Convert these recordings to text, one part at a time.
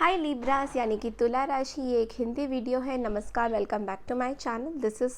हाय Libras यानी कि तुला राशि, ये एक हिंदी वीडियो है। नमस्कार, welcome back to my channel. This is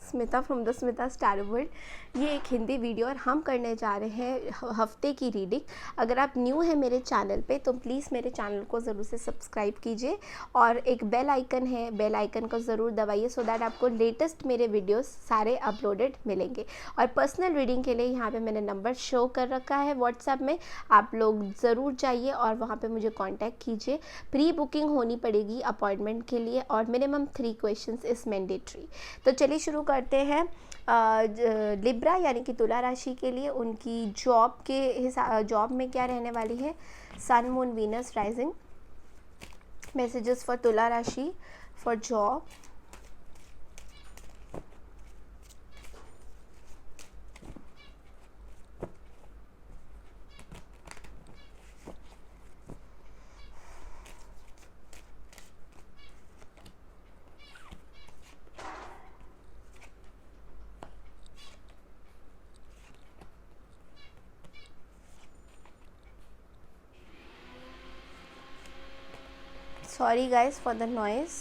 Smita from the Smita star world. ये एक हिंदी वीडियो और हम करने जा रहे हैं हफ्ते की रीडिंग। अगर आप न्यू हैं मेरे चैनल पे तो प्लीज़ मेरे चैनल को ज़रूर से सब्सक्राइब कीजिए और एक बेल आइकन है, बेल आइकन को ज़रूर दबाइए सो दैट आपको लेटेस्ट मेरे वीडियोस सारे अपलोडेड मिलेंगे। और पर्सनल रीडिंग के लिए यहाँ पे मैंने नंबर शो कर रखा है व्हाट्सएप में, आप लोग ज़रूर जाइए और वहाँ पे मुझे कांटेक्ट कीजिए। प्री बुकिंग होनी पड़ेगी अपॉइंटमेंट के लिए और मिनिमम 3 क्वेश्चंस इज़ मैंडेटरी। तो चलिए शुरू करते हैं। लिब्रा यानी कि तुला राशि के लिए उनकी जॉब में क्या रहने वाली है। Sun, moon, Venus, rising. Messages for तुला राशि for job. Sorry guys for the noise.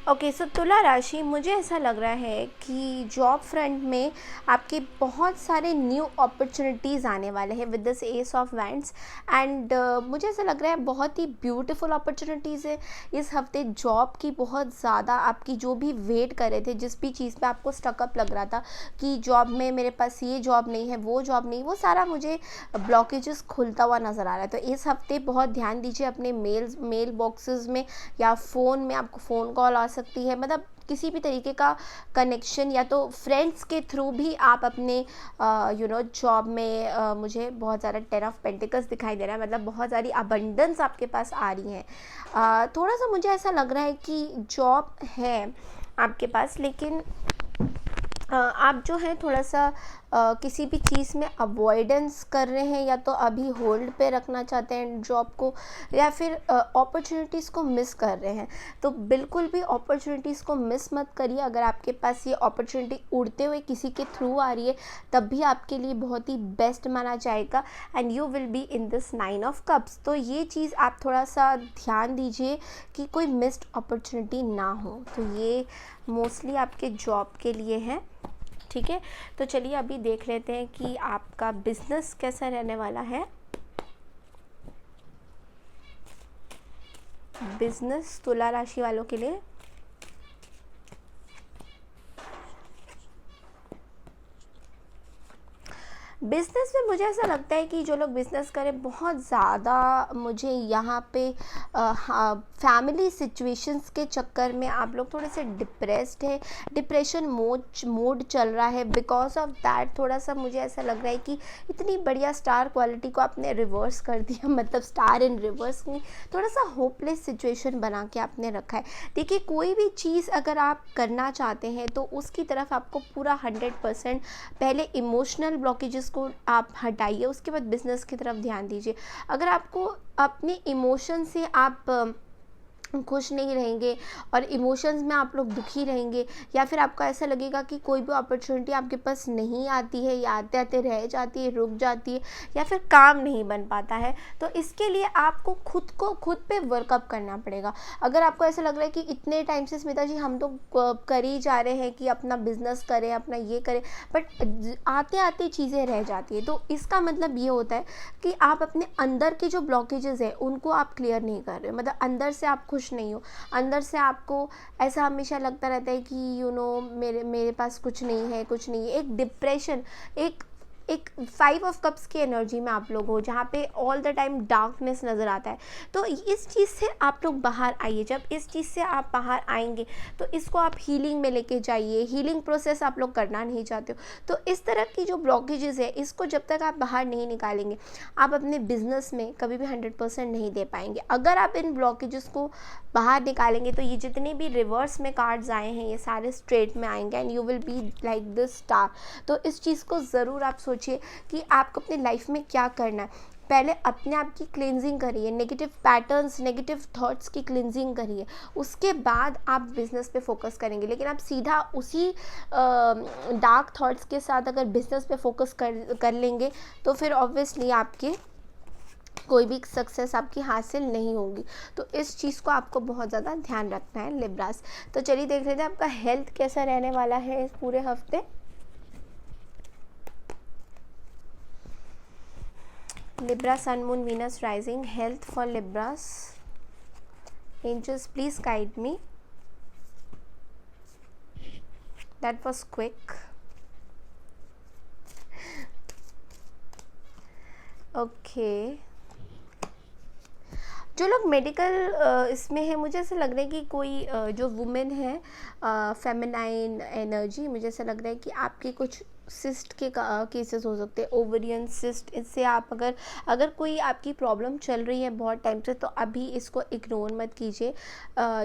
Okay so तुला राशि, मुझे ऐसा लग रहा है कि जॉब फ्रंट में आपके बहुत सारे न्यू अपॉर्चुनिटीज़ आने वाले हैं with this S of wands and मुझे ऐसा लग रहा है बहुत ही ब्यूटीफुल अपॉर्चुनिटीज़ है इस हफ्ते। जॉब की बहुत ज़्यादा आपकी जो भी वेट कर रहे थे, जिस भी चीज़ पे आपको स्टकअप लग रहा था कि जॉब में मेरे पास ये जॉब नहीं है, वो जॉब नहीं, वो सारा मुझे ब्लॉकेजेस खुलता हुआ नज़र आ रहा है। तो इस हफ्ते बहुत ध्यान दीजिए अपने मेल बॉक्सेस में या फ़ोन में। आपको फ़ोन कॉल आ सकती है, मतलब किसी भी तरीके का कनेक्शन या तो फ्रेंड्स के थ्रू भी आप अपने जॉब में मुझे बहुत ज़्यादा 10 ऑफ पेंटिकल्स दिखाई दे रहा है, मतलब बहुत सारी अबंडेंस आपके पास आ रही हैं। थोड़ा सा मुझे ऐसा लग रहा है कि जॉब है आपके पास, लेकिन आप जो है थोड़ा सा किसी भी चीज़ में अवॉइडेंस कर रहे हैं, या तो अभी होल्ड पे रखना चाहते हैं जॉब को, या फिर अपॉर्चुनिटीज़ को मिस कर रहे हैं। तो बिल्कुल भी अपॉर्चुनिटीज़ को मिस मत करिए। अगर आपके पास ये अपॉर्चुनिटी उड़ते हुए किसी के थ्रू आ रही है तब भी आपके लिए बहुत ही बेस्ट माना जाएगा and you will be in this 9 of cups. तो ये चीज़ आप थोड़ा सा ध्यान दीजिए कि कोई मिस्ड अपॉर्चुनिटी ना हो। तो ये मोस्टली आपके जॉब के लिए है, ठीक है। तो चलिए अभी देख लेते हैं कि आपका बिजनेस कैसा रहने वाला है। बिजनेस तुला राशि वालों के लिए बिज़नेस में मुझे ऐसा लगता है कि जो लोग बिज़नेस करें बहुत ज़्यादा, मुझे यहाँ पे फैमिली सिचुएशंस के चक्कर में आप लोग थोड़े से डिप्रेस्ड है, डिप्रेशन मोड चल रहा है। बिकॉज ऑफ दैट थोड़ा सा मुझे ऐसा लग रहा है कि इतनी बढ़िया स्टार क्वालिटी को आपने रिवर्स कर दिया, मतलब स्टार इन रिवर्स में थोड़ा सा होपलेस सिचुएशन बना के आपने रखा है। देखिए, कोई भी चीज़ अगर आप करना चाहते हैं तो उसकी तरफ आपको पूरा 100% पहले इमोशनल ब्लॉकेजेस को आप हटाइए, उसके बाद बिजनेस की तरफ ध्यान दीजिए। अगर आपको अपने इमोशन से आप खुश नहीं रहेंगे और इमोशंस में आप लोग दुखी रहेंगे, या फिर आपको ऐसा लगेगा कि कोई भी अपॉर्चुनिटी आपके पास नहीं आती है या आते आते रह जाती है, रुक जाती है, या फिर काम नहीं बन पाता है, तो इसके लिए आपको खुद पे वर्कअप करना पड़ेगा। अगर आपको ऐसा लग रहा है कि इतने टाइम से स्मिता जी हम तो कर ही जा रहे हैं कि अपना बिजनेस करें, अपना ये करें, बट आते आते चीज़ें रह जाती है, तो इसका मतलब ये होता है कि आप अपने अंदर के जो ब्लॉकेजेस है उनको आप क्लियर नहीं कर रहे हो। मतलब अंदर से आप खुश नहीं हो, अंदर से आपको ऐसा हमेशा लगता रहता है कि मेरे पास कुछ नहीं है, कुछ नहीं है। एक डिप्रेशन, एक 5 ऑफ कप्स की एनर्जी में आप लोग हो, जहाँ पे ऑल द टाइम डार्कनेस नज़र आता है। तो इस चीज़ से आप लोग बाहर आइए। जब इस चीज़ से आप बाहर आएंगे तो इसको आप हीलिंग में लेके जाइए। हीलिंग प्रोसेस आप लोग करना नहीं चाहते हो, तो इस तरह की जो ब्लॉकेजेस है इसको जब तक आप बाहर नहीं निकालेंगे आप अपने बिजनेस में कभी भी 100% नहीं दे पाएंगे। अगर आप इन ब्लॉकेजेस को बाहर निकालेंगे तो ये जितने भी रिवर्स में कार्ड्स आए हैं ये सारे स्ट्रेट में आएंगे and you will be like this star. तो इस चीज़ को ज़रूर आप सोचिए कि आपको अपने लाइफ में क्या करना है। पहले अपने आप की क्लिनजिंग करिए, नेगेटिव पैटर्न्स, नेगेटिव थॉट्स की क्लिनजिंग करिए, उसके बाद आप बिज़नेस पे फोकस करेंगे। लेकिन आप सीधा उसी डार्क थॉट्स के साथ अगर बिज़नेस पे फोकस कर लेंगे तो फिर ऑब्वियसली आपके कोई भी सक्सेस आपकी हासिल नहीं होगी। तो इस चीज़ को आपको बहुत ज़्यादा ध्यान रखना है लिब्रास। तो चलिए देख लेते हैं आपका हेल्थ कैसा रहने वाला है इस पूरे हफ्ते। Libra sun moon Venus rising, health for Libras. Angels please guide me. That was quick. Okay, जो लोग मेडिकल इसमें है, मुझे ऐसा लग रहा है कि कोई जो वुमेन है, फेमिनाइन एनर्जी, मुझे ऐसा लग रहा है कि आपके कुछ सिस्ट के केसेस हो सकते हैं, ओवरियन सिस्ट। इससे आप अगर कोई आपकी प्रॉब्लम चल रही है बहुत टाइम से, तो अभी इसको इग्नोर मत कीजिए।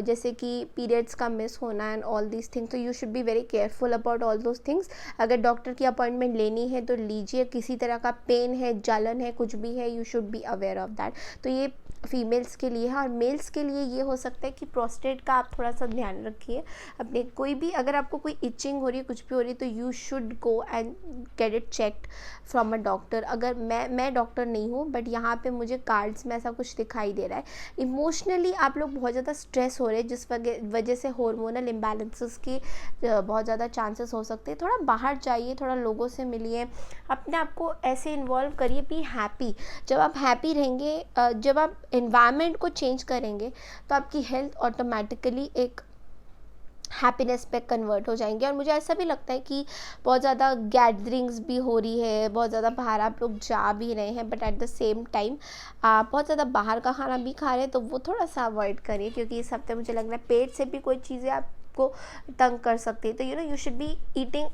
जैसे कि पीरियड्स का मिस होना एंड ऑल दीज थिंग्स, तो you should be very careful about all those things. अगर डॉक्टर की अपॉइंटमेंट लेनी है तो लीजिए। किसी तरह का पेन है, जलन है, कुछ भी है, you should be aware of that. तो ये फीमेल्स के लिए है। और मेल्स के लिए ये हो सकता है कि प्रोस्टेट का आप थोड़ा सा ध्यान रखिए अपने। कोई भी अगर आपको कोई इचिंग हो रही है, कुछ भी हो रही है, तो you should go and get it checked from a doctor. अगर मैं डॉक्टर नहीं हूँ, बट यहाँ पे मुझे कार्ड्स में ऐसा कुछ दिखाई दे रहा है। इमोशनली आप लोग बहुत ज़्यादा स्ट्रेस हो रहे हैं, जिस वजह से हार्मोनल इम्बैलेंसेस की बहुत ज़्यादा चांसेस हो सकते हैं। थोड़ा बाहर जाइए, थोड़ा लोगों से मिलिए, अपने आप को ऐसे इन्वॉल्व करिए। Be happy. जब आप हैप्पी रहेंगे, जब आप एनवायरनमेंट को चेंज करेंगे, तो आपकी हेल्थ ऑटोमेटिकली एक हैप्पीनेस पे कन्वर्ट हो जाएंगे। और मुझे ऐसा भी लगता है कि बहुत ज़्यादा गैदरिंग्स भी हो रही है, बहुत ज़्यादा बाहर आप लोग जा भी रहे हैं, but at the same time आप बहुत ज़्यादा बाहर का खाना भी खा रहे हैं, तो वो थोड़ा सा अवॉइड करिए। क्योंकि इस हफ्ते मुझे लग रहा है पेट से भी कोई चीज़ें आपको तंग कर सकती है। तो यू शुड बी ईटिंग।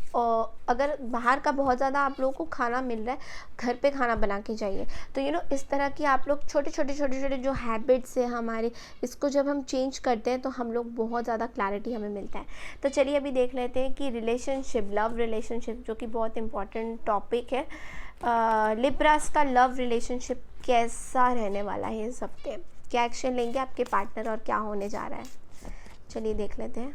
अगर बाहर का बहुत ज़्यादा आप लोगों को खाना मिल रहा है, घर पे खाना बना के जाइए। तो इस तरह की आप लोग छोटे छोटे जो हैबिट्स है हमारे, इसको जब हम चेंज करते हैं तो हम लोग बहुत ज़्यादा क्लैरिटी हमें मिलता है। तो चलिए अभी देख लेते हैं कि रिलेशनशिप, लव रिलेशनशिप, जो कि बहुत इंपॉर्टेंट टॉपिक है, लिब्रास का लव रिलेशनशिप कैसा रहने वाला है इस हफ्ते। क्या एक्शन लेंगे आपके पार्टनर और क्या होने जा रहा है, चलिए देख लेते हैं।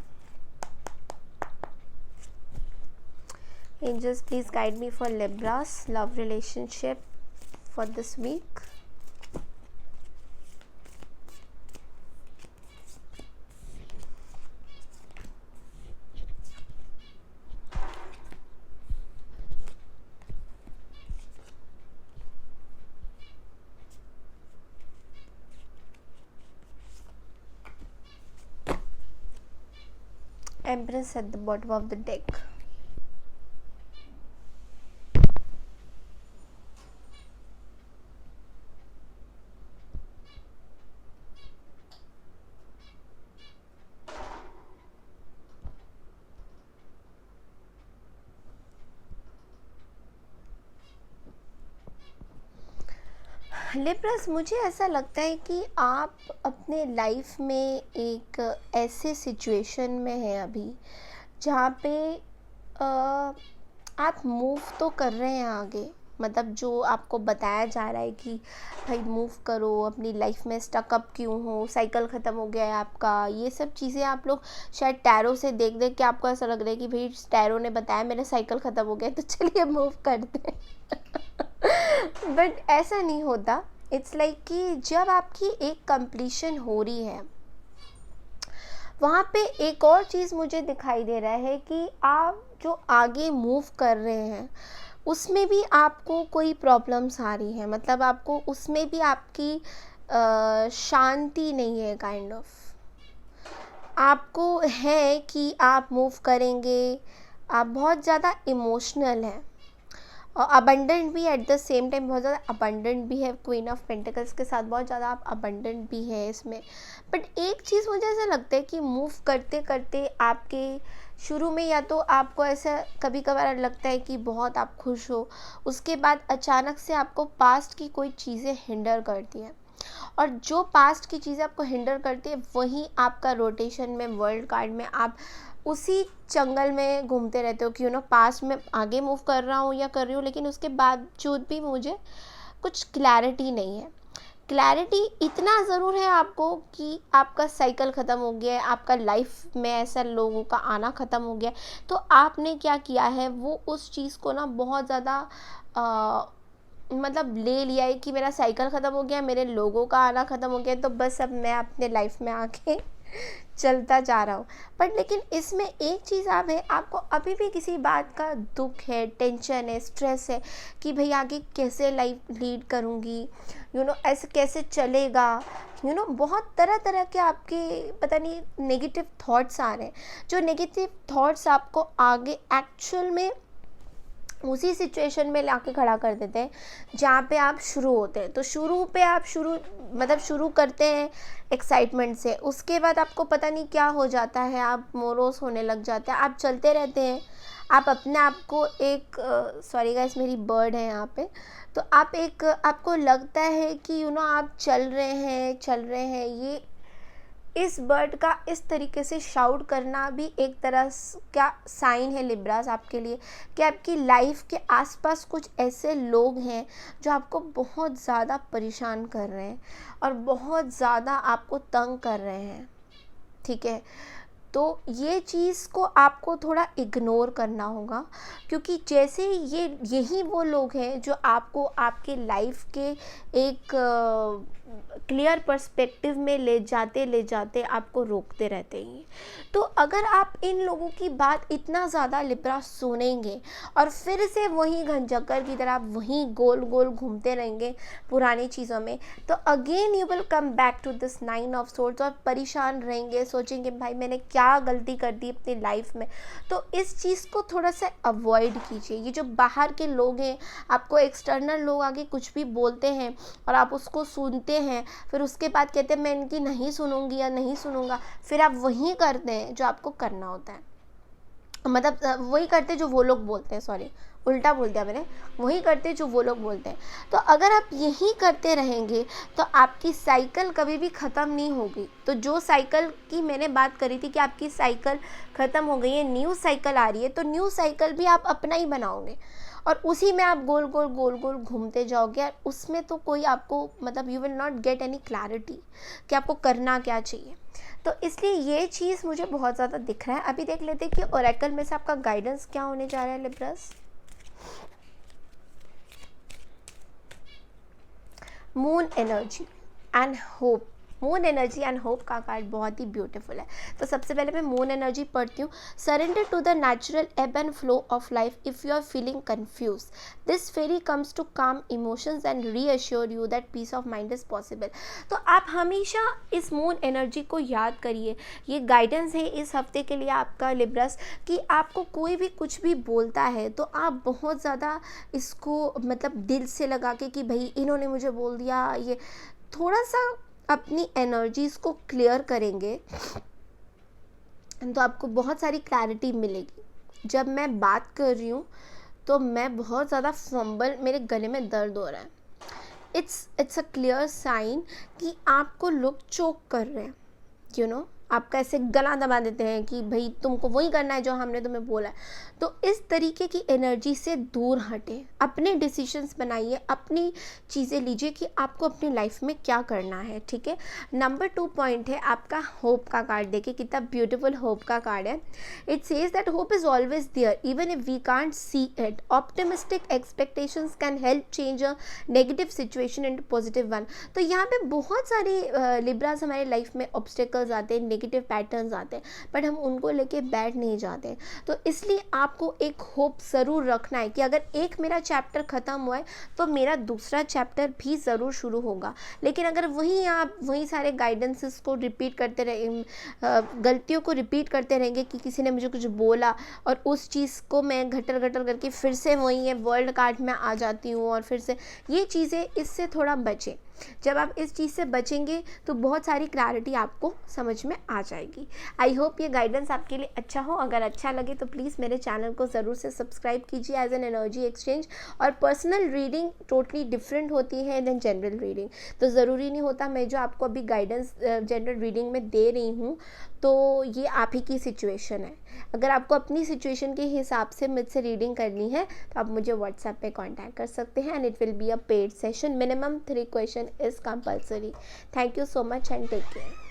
Angels, please guide me for Libra's love relationship for this week. Empress at the bottom of the deck. लिब्रस, मुझे ऐसा लगता है कि आप अपने लाइफ में एक ऐसे सिचुएशन में हैं अभी, जहाँ पे आप मूव तो कर रहे हैं आगे। मतलब जो आपको बताया जा रहा है कि भाई मूव करो, अपनी लाइफ में स्टक अप क्यों हो, साइकिल ख़त्म हो गया है आपका, ये सब चीज़ें आप लोग शायद टैरो से देख देख के आपको ऐसा लग रहा है कि भाई टैरो ने बताया मेरा साइकिल ख़त्म हो गया, तो चलिए मूव करते हैं। बट ऐसा नहीं होता। इट्स लाइक कि जब आपकी एक कंप्लीशन हो रही है, वहाँ पे एक और चीज़ मुझे दिखाई दे रहा है कि आप जो आगे मूव कर रहे हैं उसमें भी आपको कोई प्रॉब्लम्स आ रही हैं। मतलब आपको उसमें भी आपकी शांति नहीं है। काइंड ऑफ आपको है कि आप मूव करेंगे, आप बहुत ज़्यादा इमोशनल हैं और अबंडेंट भी एट द सेम टाइम, बहुत ज़्यादा अबंडेंट भी है। क्वीन ऑफ पेंटिकल्स के साथ बहुत ज़्यादा आप अबंडेंट भी है इसमें। बट एक चीज़ मुझे ऐसा लगता है कि मूव करते करते आपके शुरू में या तो आपको ऐसा कभी कभार लगता है कि बहुत आप खुश हो, उसके बाद अचानक से आपको पास्ट की कोई चीज़ें हिंडर करती हैं, और जो पास्ट की चीज़ें आपको हिंडर करती है वहीं आपका रोटेशन में, वर्ल्ड कार्ड में आप उसी जंगल में घूमते रहते हो कि पास्ट में आगे मूव कर रहा हूँ या कर रही हूँ, लेकिन उसके बावजूद भी मुझे कुछ क्लैरिटी नहीं है। क्लैरिटी इतना ज़रूर है आपको कि आपका साइकिल ख़त्म हो गया है, आपका लाइफ में ऐसा लोगों का आना ख़त्म हो गया है। तो आपने क्या किया है, वो उस चीज़ को ना बहुत ज़्यादा मतलब ले लिया है कि मेरा साइकिल ख़त्म हो गया, मेरे लोगों का आना ख़त्म हो गया, तो बस अब मैं अपने लाइफ में आके चलता जा रहा हूँ। बट लेकिन इसमें एक चीज़ आप है, आपको अभी भी किसी बात का दुख है, टेंशन है, स्ट्रेस है कि भाई आगे कैसे लाइफ लीड करूँगी, ऐसे कैसे चलेगा, बहुत तरह तरह के आपके पता नहीं नेगेटिव थॉट्स आ रहे हैं। जो नेगेटिव थॉट्स आपको आगे एक्चुअल में उसी सिचुएशन में लाके खड़ा कर देते हैं जहाँ पे आप शुरू होते हैं। तो शुरू करते हैं एक्साइटमेंट से, उसके बाद आपको पता नहीं क्या हो जाता है, आप मोरोस होने लग जाते हैं, आप चलते रहते हैं, आप अपने आप को एक सॉरी गाइस मेरी बर्ड है यहाँ पे, तो आपको लगता है कि आप चल रहे हैं। ये इस बर्ड का इस तरीके से शाउट करना भी एक तरह का साइन है लिब्रास आपके लिए कि आपकी लाइफ के आसपास कुछ ऐसे लोग हैं जो आपको बहुत ज़्यादा परेशान कर रहे हैं और बहुत ज़्यादा आपको तंग कर रहे हैं, ठीक है। तो ये चीज़ को आपको थोड़ा इग्नोर करना होगा, क्योंकि जैसे यही वो लोग हैं जो आपको आपके लाइफ के एक क्लियर पर्सपेक्टिव में ले जाते आपको रोकते रहते हैं। तो अगर आप इन लोगों की बात इतना ज़्यादा लिब्रा सुनेंगे और फिर से वहीं घनचक्कर की तरह आप वहीं गोल गोल घूमते रहेंगे पुरानी चीज़ों में, तो again you will come back to this 9 of swords और परेशान रहेंगे, सोचेंगे भाई मैंने क्या गलती कर दी अपनी लाइफ में। तो इस चीज़ को थोड़ा सा अवॉइड कीजिए। ये जो बाहर के लोग हैं, आपको एक्सटर्नल लोग आगे कुछ भी बोलते हैं और आप उसको सुनते हैं, फिर उसके बाद कहते हैं मैं इनकी नहीं सुनूंगी या नहीं सुनूंगा, फिर आप वही करते हैं जो आपको करना होता है, मतलब वही करते जो वो लोग बोलते हैं, सॉरी उल्टा बोल दिया मैंने, वही करते जो वो लोग बोलते हैं। तो अगर आप यही करते रहेंगे तो आपकी साइकिल कभी भी ख़त्म नहीं होगी। तो जो साइकिल की मैंने बात करी थी कि आपकी साइकिल ख़त्म हो गई है, न्यू साइकिल आ रही है, तो न्यू साइकिल भी आप अपना ही बनाओगे और उसी में आप गोल गोल घूमते जाओगे और उसमें तो कोई आपको मतलब you will not get any clarity कि आपको करना क्या चाहिए। तो इसलिए ये चीज़ मुझे बहुत ज़्यादा दिख रहा है। अभी देख लेते हैं कि ओरेकल में से आपका गाइडेंस क्या होने जा रहा है Libras. Moon energy and hope. Moon energy and hope का कार्ड बहुत ही ब्यूटीफुल है। तो सबसे पहले मैं मून एनर्जी पढ़ती हूँ। Surrender to the natural ebb and flow of life if you are feeling confuse, this fairy comes to calm emotions and reassure you that peace of mind is possible. तो आप हमेशा इस moon energy को याद करिए। ये guidance है इस हफ्ते के लिए आपका लिब्रस कि आपको कोई भी कुछ भी बोलता है तो आप बहुत ज़्यादा इसको मतलब दिल से लगा के कि भाई इन्होंने मुझे बोल दिया, ये थोड़ा सा अपनी एनर्जीज़ को क्लियर करेंगे तो आपको बहुत सारी क्लैरिटी मिलेगी। जब मैं बात कर रही हूँ तो मैं बहुत ज़्यादा फंबल, मेरे गले में दर्द हो रहा है। इट्स अ क्लियर साइन कि आपको लोग चोक कर रहे हैं, आपका ऐसे गला दबा देते हैं कि भाई तुमको वही करना है जो हमने तुम्हें बोला है। तो इस तरीके की एनर्जी से दूर हटें, अपने डिसीजंस बनाइए, अपनी चीज़ें लीजिए कि आपको अपनी लाइफ में क्या करना है, ठीक है। नंबर 2 पॉइंट है आपका होप का कार्ड। देखिए कितना ब्यूटीफुल होप का कार्ड है। It says that hope is always there even if we can't see it. Optimistic expectations can help change a negative situation into positive one. तो यहाँ पे बहुत सारे लिब्रास हमारे लाइफ में ऑब्स्टेकल्स आते हैं, नेगेटिव पैटर्न्स आते हैं, बट हम उनको लेके बैठ नहीं जाते। तो इसलिए आपको एक होप ज़रूर रखना है कि अगर एक मेरा चैप्टर ख़त्म हुआ है तो मेरा दूसरा चैप्टर भी ज़रूर शुरू होगा। लेकिन अगर आप वही सारे गाइडेंसेस को रिपीट करते रहे, गलतियों को रिपीट करते रहेंगे कि किसी ने मुझे कुछ बोला और उस चीज़ को मैं घटर करके फिर से वही है वर्ल्ड कार्ड में आ जाती हूँ और फिर से ये चीज़ें, इससे थोड़ा बचें। जब आप इस चीज़ से बचेंगे तो बहुत सारी क्लैरिटी आपको समझ में आ जाएगी। आई होप ये गाइडेंस आपके लिए अच्छा हो। अगर अच्छा लगे तो प्लीज़ मेरे चैनल को ज़रूर से सब्सक्राइब कीजिए एज एन एनर्जी एक्सचेंज। और पर्सनल रीडिंग टोटली डिफरेंट होती है देन जनरल रीडिंग। तो ज़रूरी नहीं होता मैं जो आपको अभी गाइडेंस जनरल रीडिंग में दे रही हूँ तो ये आप ही की सिचुएशन है। अगर आपको अपनी सिचुएशन के हिसाब से मुझसे रीडिंग करनी है तो आप मुझे व्हाट्सएप पे कांटेक्ट कर सकते हैं and it will be a paid session. Minimum 3 question is compulsory. Thank you so much and take care.